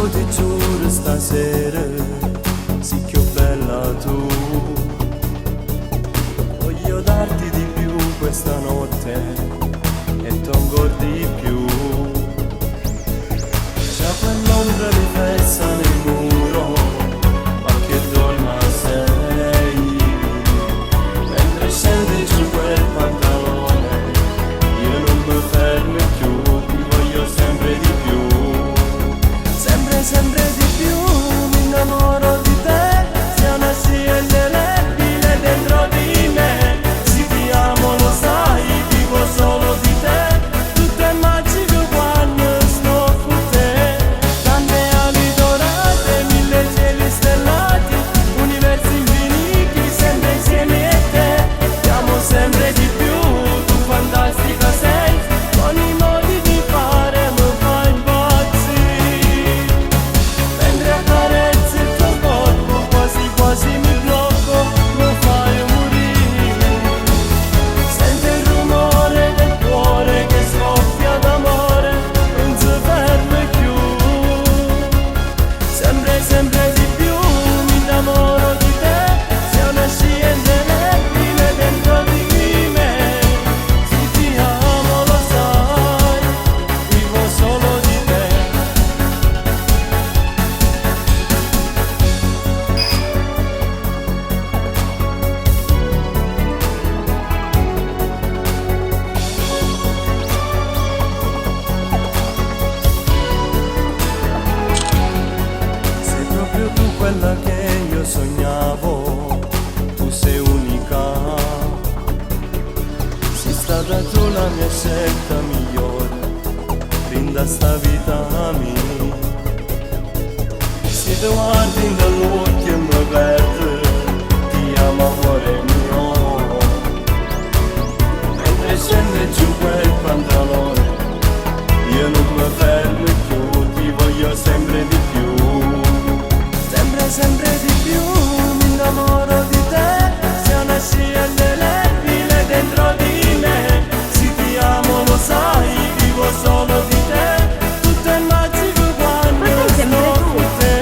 Io ti giuro stasera, sei più bella tu. Voglio darti di più questa notte e tu ancora di più. C'è quell'ombra riflessa nel muro, ma che donna sei. Mentre scendi giù quel pantalone, io non mi fermo più, ti voglio sempre di più. Sempre, sempre di più, mi innamoro di te, sei una scia indelebile dentro di me. Se ti amo lo sai, vivo solo di te, tutto è magico quando sto con te. Tante ali dorate, mille cieli stellati, universi infiniti, sempre insieme a te. Ti amo sempre di più, tu fantastica sei, con i modi di fare mi fai impazzire. Mentre accarezzi il tuo corpo, quasi quasi mi blocco, mi fai morire. Sento il rumore del cuore che scoppia d'amore, non si ferma più. Sempre, sempre di più, mi innamoro di te, sei una scia indelebile dentro di me. Se ti amo lo sai, vivo solo di te. Sei proprio tu quella che io sognavo, tu sei unica. Sei stata tu la mia scelta migliore, fin da sta vita mia. Se ti guardi nell'occhio e mi perdo, ti amo amore mio. Mentre scende giù quel pantalone, io non mi fermo più, ti voglio sempre di più. Sempre, sempre di più, mi innamoro di te, sei una scia indelebile dentro di me. Se ti amo lo sai, vivo solo di te, tutto è magico quando sto con te.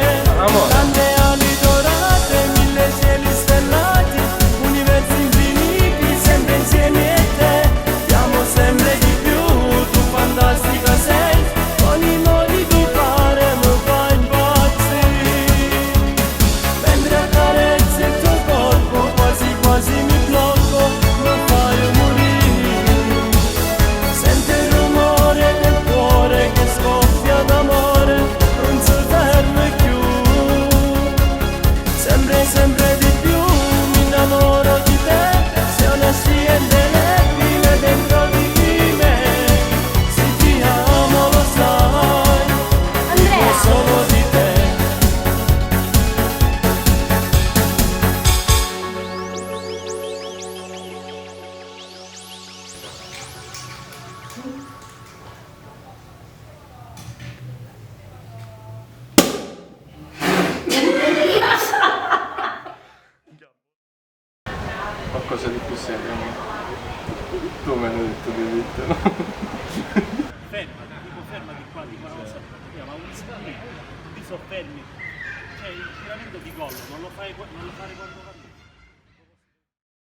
Tante ali dorate, mille cieli stellati, universi infiniti, sempre insieme a te. Ti amo sempre di più, tu fantastica sei, con i modi di fare mi fai impazzire. Mentre accarezzi il tuo corpo, quasi quasi mi blocco, mi fai morire. Sento il rumore del cuore che scoppia d'amore, non si ferma più. Sempre, sempre di più, mi innamoro di te, sei una scia indelebile dentro di me. Se ti amo lo sai, vivo solo di te. Qualcosa di più serio, tu me l'hai detto di dirtelo. Fermati qua, non so, ma un ischemia, ti soffermi, cioè il tiramento di collo non lo fai